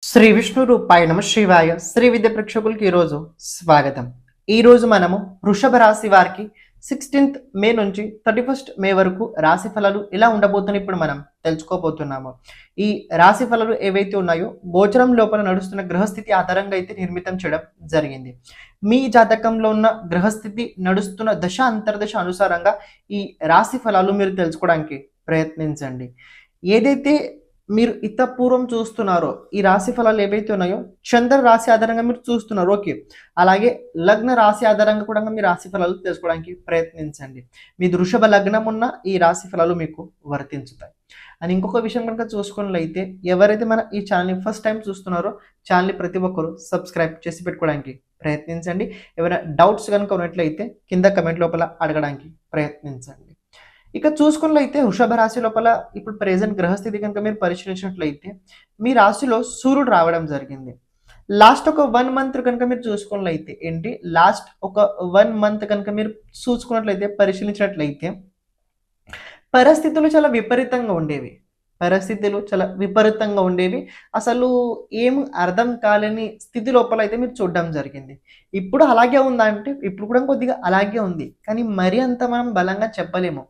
శ్రీ విష్ణు రూపాయ నమ శివాయ. శ్రీ విద్య ప్రేక్షకులకి ఈరోజు స్వాగతం. ఈరోజు మనము వృషభ రాశి వారికి 16th మే నుంచి 31st మే వరకు రాశి ఫలాలు ఎలా ఉండబోతున్నాయి ఇప్పుడు మనం తెలుసుకోబోతున్నాము. ఈ రాశి ఫలాలు ఏవైతే ఉన్నాయో గోచరం లోపల నడుస్తున్న గ్రహస్థితి ఆధారంగా అయితే నిర్మితం చేయడం జరిగింది. మీ జాతకంలో ఉన్న గ్రహస్థితి నడుస్తున్న దశ అంతర్దశ అనుసారంగా ఈ రాశి ఫలాలు మీరు తెలుసుకోవడానికి ప్రయత్నించండి. ఏదైతే మీరు పూర్వం చూస్తున్నారో ఈ రాశి ఫలాలు ఏవైతే ఉన్నాయో చంద్ర రాశి ఆధారంగా మీరు చూస్తున్నారు, ఓకే. అలాగే లగ్న రాశి ఆధారంగా కూడా మీ రాశి ఫలాలు తెలుసుకోవడానికి ప్రయత్నించండి. మీ వృషభ లగ్నం ఉన్న ఈ రాశి ఫలాలు మీకు వర్తించుతాయి. అని ఇంకొక విషయం కనుక చూసుకున్నట్లయితే ఎవరైతే మన ఈ ఛానల్ని ఫస్ట్ టైం చూస్తున్నారో ఛానల్ని ప్రతి ఒక్కరు సబ్స్క్రైబ్ చేసి పెట్టుకోవడానికి ప్రయత్నించండి. ఏమైనా డౌట్స్ కనుక ఉన్నట్లయితే కింద కమెంట్ లోపల అడగడానికి ప్రయత్నించండి. ఇక చూసుకున్నట్లయితే వృషభ రాశి లోపల ఇప్పుడు ప్రెజెంట్ గ్రహస్థితి కనుక మీరు పరిశీలించినట్లయితే మీ రాశిలో సూర్యుడు రావడం జరిగింది. లాస్ట్ ఒక 1 మంత్ కనుక మీరు చూసుకున్నట్లయితే లాస్ట్ ఒక 1 మంత్ కనుక మీరు చూసుకున్నట్లయితే పరిశీలించినట్లయితే పరిస్థితులు చాలా విపరీతంగా ఉండేవి. అసలు ఏం అర్థం కాలేని స్థితి లోపల అయితే మీరు చూడడం జరిగింది. ఇప్పుడు అలాగే ఉందా అంటే ఇప్పుడు కూడా కొద్దిగా అలాగే ఉంది, కానీ మరీ అంత మనం బలంగా చెప్పలేము.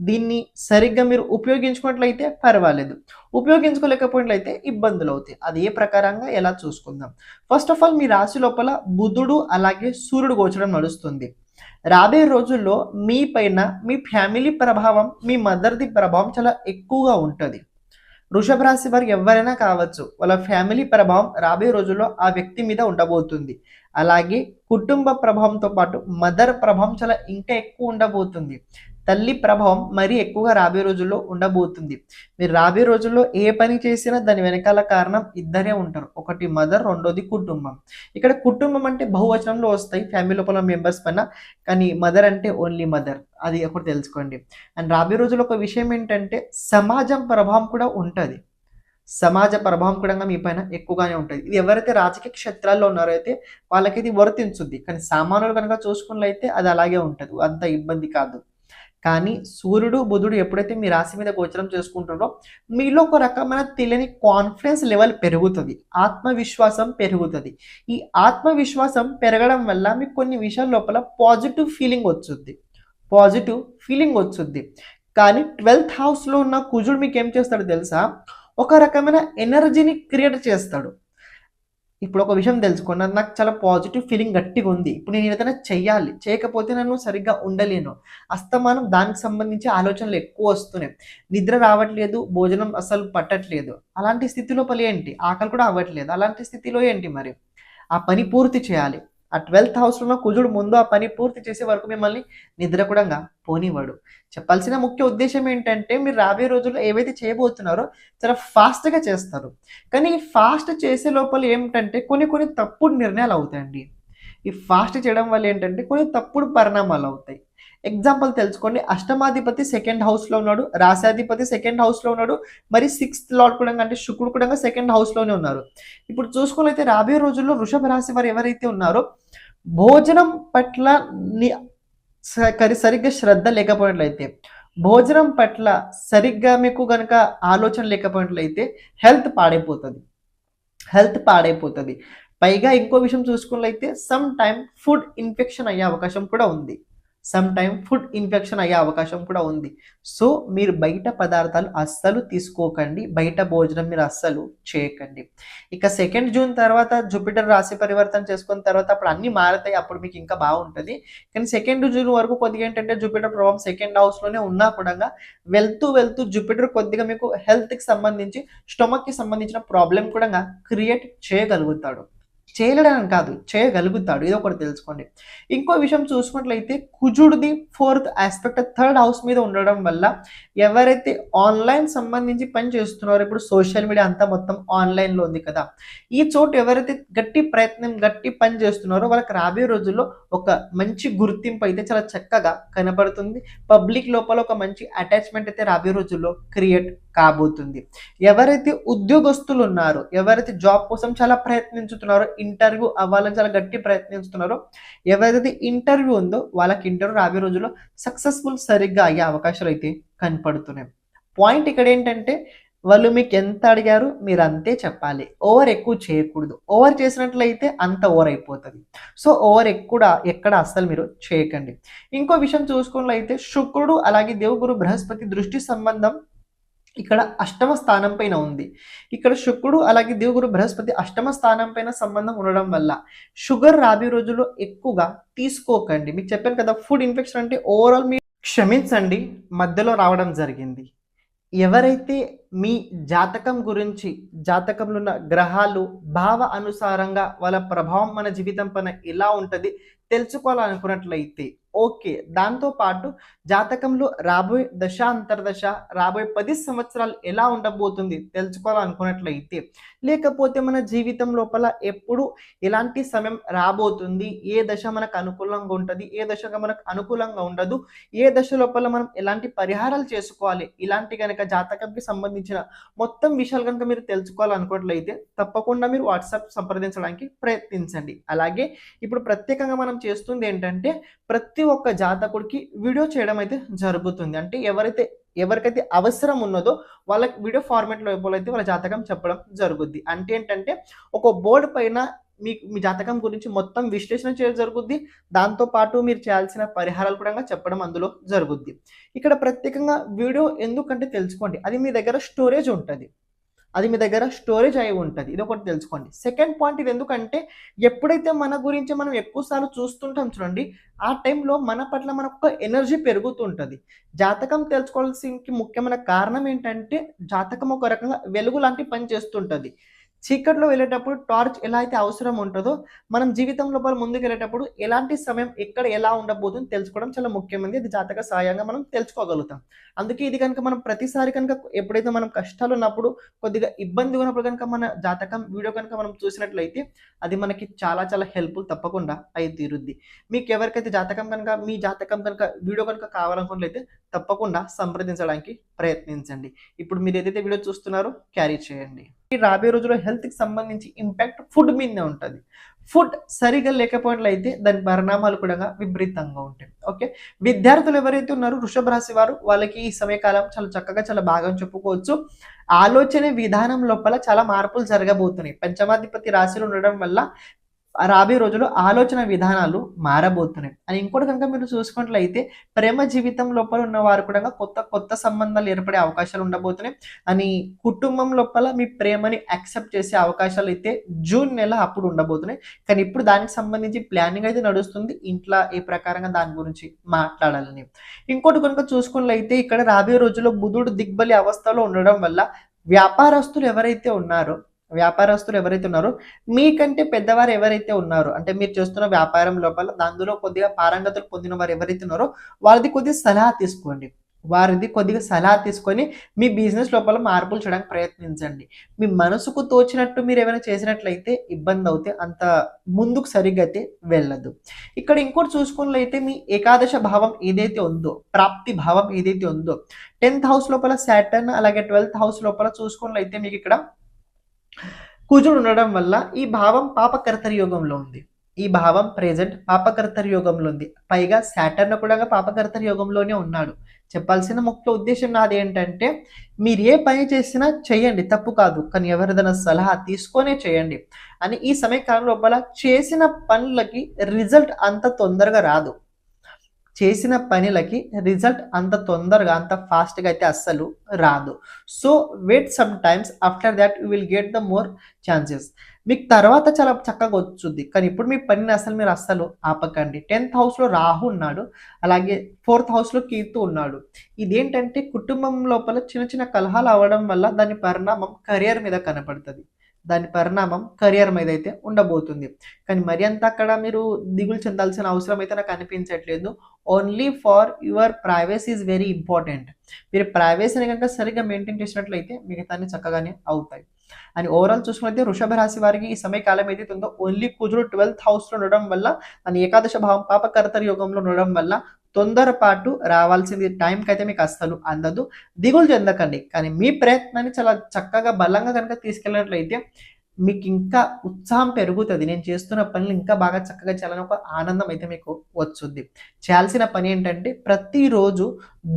దీన్ని సరిగ్గా మీరు ఉపయోగించుకున్నట్లయితే పర్వాలేదు, ఉపయోగించుకోలేకపోయినట్లయితే ఇబ్బందులు అవుతాయి. అది ఏ ప్రకారంగా ఎలా చూసుకుందాం. ఫస్ట్ ఆఫ్ ఆల్ మీ రాశి లోపల బుధుడు అలాగే సూర్యుడు గోచరం నడుస్తుంది. రాబోయే రోజుల్లో మీ పైన మీ ఫ్యామిలీ ప్రభావం, మీ మదర్ది ప్రభావం చాలా ఎక్కువగా ఉంటుంది. వృషభ రాశి వారు ఎవరైనా కావచ్చు, వాళ్ళ ఫ్యామిలీ ప్రభావం రాబోయే రోజుల్లో ఆ వ్యక్తి మీద ఉండబోతుంది. అలాగే కుటుంబ ప్రభావంతో పాటు మదర్ ప్రభావం చాలా ఇంకా ఎక్కువ ఉండబోతుంది. తల్లి ప్రభావం మరీ ఎక్కువగా రాబోయే రోజుల్లో ఉండబోతుంది. మీరు రాబోయే రోజుల్లో ఏ పని చేసినా దాని వెనకాల కారణం ఇద్దరే ఉంటారు, ఒకటి మదర్, రెండోది కుటుంబం. ఇక్కడ కుటుంబం అంటే బహువచనంలో వస్తాయి ఫ్యామిలీ లోపల మెంబర్స్ పైన, కానీ మదర్ అంటే ఓన్లీ మదర్, అది ఒకటి తెలుసుకోండి. అండ్ రాబోయే రోజుల్లో ఒక విషయం ఏంటంటే సమాజం ప్రభావం కూడా ఉంటుంది. సమాజ ప్రభావం కూడా మీ పైన ఎక్కువగానే ఉంటుంది. ఇది ఎవరైతే రాజకీయ క్షేత్రాల్లో ఉన్నారో అయితే వాళ్ళకి ఇది వర్తించుద్ది, కానీ సామాన్యులు కనుక చూసుకున్నట్లయితే అది అలాగే ఉంటుంది, అంత ఇబ్బంది కాదు. కానీ సూర్యుడు బుధుడు ఎప్పుడైతే మీ రాశి మీద గోచరం చేసుకుంటారో మీలో ఒక రకమైన తెలియని కాన్ఫిడెన్స్ లెవెల్ పెరుగుతుంది, ఆత్మవిశ్వాసం పెరుగుతుంది. ఈ ఆత్మవిశ్వాసం పెరగడం వల్ల మీకు కొన్ని విషయాల లోపల పాజిటివ్ ఫీలింగ్ వచ్చుద్ది. కానీ 12th హౌస్లో ఉన్న కుజుడు మీకు ఏం చేస్తాడు తెలుసా, ఒక రకమైన ఎనర్జీని క్రియేట్ చేస్తాడు. ఇప్పుడు ఒక విషయం తెలుసుకోండి, నాకు చాలా పాజిటివ్ ఫీలింగ్ గట్టిగా ఉంది, ఇప్పుడు నేను ఏదైనా చెయ్యాలి, చేయకపోతే నన్ను సరిగ్గా ఉండలేను, అస్తమానం దానికి సంబంధించి ఆలోచనలు ఎక్కువ వస్తున్నాయి, నిద్ర రావట్లేదు, భోజనం అసలు పట్టట్లేదు, అలాంటి స్థితిలో ఏంటి, ఆకలి కూడా అవ్వట్లేదు, అలాంటి స్థితిలో ఏంటి మరి ఆ పని పూర్తి చేయాలి. ఆ 12th హౌస్లో కుజుడు ముందు ఆ పని పూర్తి చేసే వరకు మిమ్మల్ని నిద్ర కూడా పోనివ్వడు. చెప్పాల్సిన ముఖ్య ఉద్దేశం ఏంటంటే మీరు రాబోయే రోజుల్లో ఏవైతే చేయబోతున్నారో చాలా ఫాస్ట్గా చేస్తారు, కానీ ఫాస్ట్ చేసే లోపల ఏమిటంటే కొన్ని తప్పుడు నిర్ణయాలు అవుతాయండి. ఈ ఫాస్ట్ చేయడం వల్ల ఏంటంటే కొన్ని తప్పుడు పరిణామాలు అవుతాయి. ఎగ్జాంపుల్ తెలుసుకోండి, అష్టమాధిపతి 2nd హౌస్లో ఉన్నాడు, రాశాధిపతి 2nd హౌస్లో ఉన్నాడు, మరి 6th లార్డ్ కూడా అంటే శుక్రుడు కూడా 2nd హౌస్లోనే ఉన్నారు. ఇప్పుడు చూసుకున్నట్లయితే రాబోయే రోజుల్లో వృషభ రాశి వారు ఎవరైతే ఉన్నారో భోజనం పట్ల సరిగ్గా శ్రద్ధ లేకపోయినట్లయితే, భోజనం పట్ల సరిగ్గా మీకు కనుక ఆలోచన లేకపోయినట్లయితే హెల్త్ పాడైపోతుంది. పైగా ఇంకో విషయం చూసుకున్నట్లయితే సమ్ టైమ్ ఫుడ్ ఇన్ఫెక్షన్ అయ్యే అవకాశం కూడా ఉంది. సో మీరు బయట పదార్థాలు అస్సలు తీసుకోకండి, బయట భోజనం మీరు అస్సలు చేయకండి. ఇక 2nd జూన్ తర్వాత జూపిటర్ రాశి పరివర్తన చేసుకున్న తర్వాత అప్పుడు అన్ని మారుతాయి, అప్పుడు మీకు ఇంకా బాగుంటుంది. కానీ 2nd జూన్ వరకు కొద్దిగా ఏంటంటే జూపిటర్ ప్రభావం 2nd హౌస్లోనే ఉన్నా కూడా వెళ్తూ జూపిటర్ కొద్దిగా మీకు హెల్త్కి సంబంధించి, స్టొమక్కి సంబంధించిన ప్రాబ్లం కూడా క్రియేట్ చేయగలుగుతాడు. చేయగలుగుతాడు, ఇది ఒకటి తెలుసుకోండి. ఇంకో విషయం చూసుకున్నట్లయితే కుజుడిది 4th ఆస్పెక్ట్ 3rd హౌస్ మీద ఉండడం వల్ల ఎవరైతే ఆన్లైన్ సంబంధించి పని చేస్తున్నారో, ఇప్పుడు సోషల్ మీడియా అంతా మొత్తం ఆన్లైన్లో ఉంది కదా, ఈ చోటు ఎవరైతే గట్టి పని చేస్తున్నారో వాళ్ళకి రాబోయే రోజుల్లో ఒక మంచి గుర్తింపు అయితే చాలా చక్కగా కనపడుతుంది. పబ్లిక్ లోపల ఒక మంచి అటాచ్మెంట్ అయితే రాబోయే రోజుల్లో క్రియేట్ కాబోతుంది. ఎవరైతే ఉద్యోగస్తులు ఉన్నారో, ఎవరైతే జాబ్ కోసం చాలా ప్రయత్నించుతున్నారో, ఇంటర్వ్యూ అవ్వాలని చాలా గట్టి ప్రయత్నిస్తున్నారో, ఎవరైతే ఇంటర్వ్యూ ఉందో వాళ్ళకి ఇంటర్వ్యూ రాబోయే రోజుల్లో సక్సెస్ఫుల్ సరిగ్గా అయ్యే అవకాశాలు అయితే కనపడుతున్నాయి. పాయింట్ ఇక్కడ ఏంటంటే వాళ్ళు మీకు ఎంత అడిగారు మీరు అంతే చెప్పాలి. ఓవర్ ఎక్కువ చేయకూడదు. ఓవర్ చేసినట్లయితే అంత ఓవర్ అయిపోతది. సో, ఓవర్ ఎక్కడ అస్సలు మీరు చేయకండి. ఇంకో విషయం చూసుకున్నట్లయితే శుక్రుడు అలాగే దేవగురు బృహస్పతి దృష్టి సంబంధం ఇక్కడ అష్టమ స్థానం పైన ఉంది. ఇక్కడ శుక్రుడు అలాగే దేవగురు బృహస్పతి అష్టమ స్థానం పైన సంబంధం ఉండడం వల్ల షుగర్ రాబోయే రోజుల్లో ఎక్కువగా తీసుకోకండి. మీకు చెప్పాను కదా, ఫుడ్ ఇన్ఫెక్షన్ అంటే ఓవరాల్ మీ క్షమించండి మధ్యలో రావడం జరిగింది. ఎవరైతే మీ జాతకం గురించి జాతకంలో ఉన్న గ్రహాలు భావ అనుసారంగా వాళ్ళ ప్రభావం మన జీవితం పైన ఎలా ఉంటుంది తెలుసుకోవాలనుకున్నట్లయితే ఓకే, దాంతో పాటు జాతకంలో రాబోయే దశ అంతర్దశ రాబోయే 10 సంవత్సరాలు ఎలా ఉండబోతుంది తెలుసుకోవాలనుకున్నట్లయితే, లేకపోతే మన జీవితం లోపల ఎప్పుడు ఎలాంటి సమయం రాబోతుంది, ఏ దశ మనకు అనుకూలంగా ఉంటుంది, ఏ దశగా మనకు అనుకూలంగా ఉండదు, ఏ దశ లోపల మనం ఎలాంటి పరిహారాలు చేసుకోవాలి, ఇలాంటి కనుక జాతకంకి సంబంధించిన మొత్తం విషయాలు కనుక మీరు తెలుసుకోవాలనుకున్నట్లయితే తప్పకుండా మీరు వాట్సాప్ సంప్రదించడానికి ప్రయత్నించండి. అలాగే ఇప్పుడు ప్రత్యేకంగా మనం చేస్తుంది ఏంటంటే ప్రతి ఒక్క జాతకుడికి వీడియో చేయడం అయితే జరుగుతుంది. అంటే ఎవరికైతే అవసరం ఉన్నదో వాళ్ళకి వీడియో ఫార్మాట్ లోపల అయితే వాళ్ళ జాతకం చెప్పడం జరుగుద్ది. అంటే ఏంటంటే ఒక బోర్డు పైన మీ జాతకం గురించి మొత్తం విశ్లేషణ చేయడం జరుగుద్ది. దాంతో పాటు మీరు చేయాల్సిన పరిహారాలు కూడా చెప్పడం అందులో జరుగుద్ది. ఇక్కడ ప్రత్యేకంగా వీడియో ఎందుకంటే తెలుసుకోండి, అది మీ దగ్గర స్టోరేజ్ ఉంటుంది, అది మీ దగ్గర స్టోరేజ్ అయి ఉంటుంది. ఇది ఒకటి తెలుసుకోండి. సెకండ్ పాయింట్, ఇది ఎందుకంటే ఎప్పుడైతే మన గురించి మనం ఎక్కువ సార్లు చూస్తుంటాం చూడండి, ఆ టైంలో మన పట్ల మనకు ఒక ఎనర్జీ పెరుగుతుంటుంది. జాతకం తెలుసుకోవాల్సిన ముఖ్యమైన కారణం ఏంటంటే జాతకం ఒక రకంగా వెలుగు లాంటి పని చేస్తుంటుంది. చీకట్లో వెళ్ళేటప్పుడు టార్చ్ ఎలా అయితే అవసరం ఉంటుందో మనం జీవితం లోపల ముందుకు వెళ్ళేటప్పుడు ఎలాంటి సమయం ఎక్కడ ఎలా ఉండబోతుంది తెలుసుకోవడం చాలా ముఖ్యమైనది. ఇది జాతక సహాయంగా మనం తెలుసుకోగలుగుతాం. అందుకే ఇది కనుక మనం ప్రతిసారి కనుక ఎప్పుడైతే మనం కష్టాలు ఉన్నప్పుడు కొద్దిగా ఇబ్బంది ఉన్నప్పుడు కనుక మన జాతకం వీడియో కనుక మనం చూసినట్లయితే అది మనకి చాలా చాలా హెల్ప్ఫుల్ తప్పకుండా అయి తీరుద్ది. మీకు ఎవరికైతే మీ జాతకం కనుక వీడియో కనుక కావాలనుకున్నట్లయితే తప్పకుండా సంప్రదించడానికి ప్రయత్నించండి. ఇప్పుడు మీరు ఏదైతే వీడియో చూస్తున్నారో క్యారీ చేయండి. ఈ రాబోయే రోజుల్లో హెల్త్కి సంబంధించి ఇంపాక్ట్ ఫుడ్ మీదనే ఉంటుంది. ఫుడ్ సరిగా లేకపోయినట్లయితే దాని పరిణామాలు కూడా విపరీతంగా ఉంటాయి. ఓకే, విద్యార్థులు ఎవరైతే ఉన్నారో వృషభ రాశి వారు, వాళ్ళకి ఈ సమయకాలం చాలా చక్కగా చాలా బాగా చెప్పుకోవచ్చు. ఆలోచన విధానం లోపల చాలా మార్పులు జరగబోతున్నాయి. పంచమాధిపతి రాశిలో ఉండడం వల్ల రాబోయే రోజుల్లో ఆలోచన విధానాలు మారబోతున్నాయి. అని ఇంకోటి కనుక మీరు చూసుకున్నట్లయితే ప్రేమ జీవితం లోపల ఉన్న వారు కూడా కొత్త సంబంధాలు ఏర్పడే అవకాశాలు ఉండబోతున్నాయి. అని కుటుంబం లోపల మీ ప్రేమని యాక్సెప్ట్ చేసే అవకాశాలు అయితే జూన్ నెల అప్పుడు ఉండబోతున్నాయి. కానీ ఇప్పుడు దానికి సంబంధించి ప్లానింగ్ అయితే నడుస్తుంది, ఇంట్లో ఏ ప్రకారంగా దాని గురించి మాట్లాడాలని. ఇంకోటి కనుక చూసుకున్నట్లయితే ఇక్కడ రాబోయే రోజుల్లో బుధుడు దిగ్బలి అవస్థలో ఉండడం వల్ల వ్యాపారస్తులు ఎవరైతే ఉన్నారో మీకంటే పెద్దవారు ఎవరైతే ఉన్నారో, అంటే మీరు చేస్తున్న వ్యాపారం లోపల దానిలో కొద్దిగా పారంగతులు పొందిన వారు ఎవరైతే ఉన్నారో వారిది కొద్దిగా సలహా తీసుకొని మీ బిజినెస్ లోపల మార్పులు చేయడానికి ప్రయత్నించండి. మీ మనసుకు తోచినట్టు మీరు ఏమైనా చేసినట్లయితే ఇబ్బంది అవుతే అంత ముందుకు సరిగ్గా అయితే వెళ్ళదు. ఇక్కడ ఇంకోటి చూసుకున్నట్లయితే మీ ఏకాదశ భావం ఏదైతే ఉందో, ప్రాప్తి భావం ఏదైతే ఉందో, 10th హౌస్ లోపల సాటర్న్ అలాగే 12th హౌస్ లోపల చూసుకున్నట్లయితే మీకు ఇక్కడ కుజుడు ఉండడం వల్ల ఈ భావం పాపకర్తరి యోగంలో ఉంది. ఈ భావం ప్రెజెంట్ పాపకర్తరి యోగంలో ఉంది. పైగా సాటర్న్ కూడా పాపకర్తరి యోగంలోనే ఉన్నాడు. చెప్పాల్సిన ముఖ్య ఉద్దేశం నాది ఏంటంటే మీరు ఏ పని చేసినా చేయండి, తప్పు కాదు, కానీ ఎవరిదైనా సలహా తీసుకొనే చేయండి. అని ఈ సమయకాలం లోపల చేసిన పనులకి రిజల్ట్ అంత తొందరగా రాదు. చేసిన పనులకి రిజల్ట్ అంత తొందరగా అంత ఫాస్ట్గా అయితే అస్సలు రాదు. So wait some times, after that you will get the more chances. మీకు తర్వాత చాలా చక్కగా వచ్చుద్ది, కానీ ఇప్పుడు మీ పనిని మీరు అస్సలు ఆపకండి. 10th హౌస్లో రాహు ఉన్నాడు, అలాగే 4th హౌస్లో కేతు ఉన్నాడు. ఇదేంటంటే కుటుంబం లోపల చిన్న చిన్న కలహాలు అవ్వడం వల్ల దాని పరిణామం కెరియర్ మీద కనపడుతుంది. దాని పరిణామం కెరియర్ మీద అయితే ఉండబోతుంది. కానీ మరి అంత అక్కడ మీరు దిగులు చెందాల్సిన అవసరం అయితే నాకు అనిపించట్లేదు. Only for your privacy is very important. మీరు ప్రైవసీని కనుక సరిగ్గా మెయింటైన్ చేసినట్లయితే మిగతాన్ని చక్కగానే అవుతాయి. అని ఓవరాల్ చూసుకున్నట్లయితే వృషభ రాశి వారికి ఈ సమయకాలం ఏదైతే ఉందో ఓన్లీ కుజుడు 12th హౌస్లో ఉండడం వల్ల, అని ఏకాదశ భావం పాపకర్తరి యోగంలో ఉండడం వల్ల తొందరపాటు రావాల్సింది టైంకి అయితే మీకు అస్సలు అందదు. దిగులు చెందకండి, కానీ మీ ప్రయత్నాన్ని చాలా చక్కగా బలంగా కనుక తీసుకెళ్ళినట్లయితే మీకు ఇంకా ఉత్సాహం పెరుగుతుంది. నేను చేస్తున్న పనులు ఇంకా బాగా చక్కగా చేయాలని ఒక ఆనందం అయితే మీకు వచ్చుద్ది. చేయాల్సిన పని ఏంటంటే ప్రతిరోజు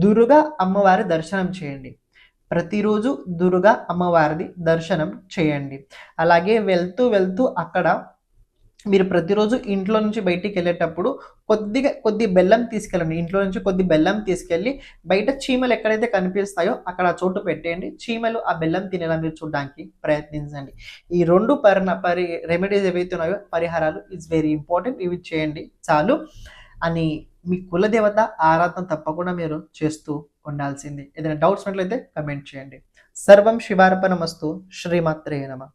దుర్గా అమ్మవారి దర్శనం చేయండి. ప్రతిరోజు దుర్గా అమ్మవారిది దర్శనం చేయండి. అలాగే వెళ్తూ వెళ్తూ అక్కడ మీరు ప్రతిరోజు ఇంట్లో నుంచి బయటికి వెళ్ళేటప్పుడు కొద్ది బెల్లం తీసుకెళ్ళండి. ఇంట్లో నుంచి కొద్ది బెల్లం తీసుకెళ్ళి బయట చీమలు ఎక్కడైతే కనిపిస్తాయో అక్కడ ఆ చోటు పెట్టేయండి. చీమలు ఆ బెల్లం తినేలా మీరు చూడడానికి ప్రయత్నించండి. ఈ 2 రెమెడీస్ ఏవైతే ఉన్నాయో పరిహారాలు ఈజ్ వెరీ ఇంపార్టెంట్. ఇవి చేయండి చాలు అని మీ కులదేవత ఆరాధన తప్పకుండా మీరు చేస్తూ ఉండాల్సింది. ఏదైనా డౌట్స్ ఉన్నట్లయితే కమెంట్ చేయండి. సర్వం శివార్పణమస్తు. శ్రీమాత్రే నమః.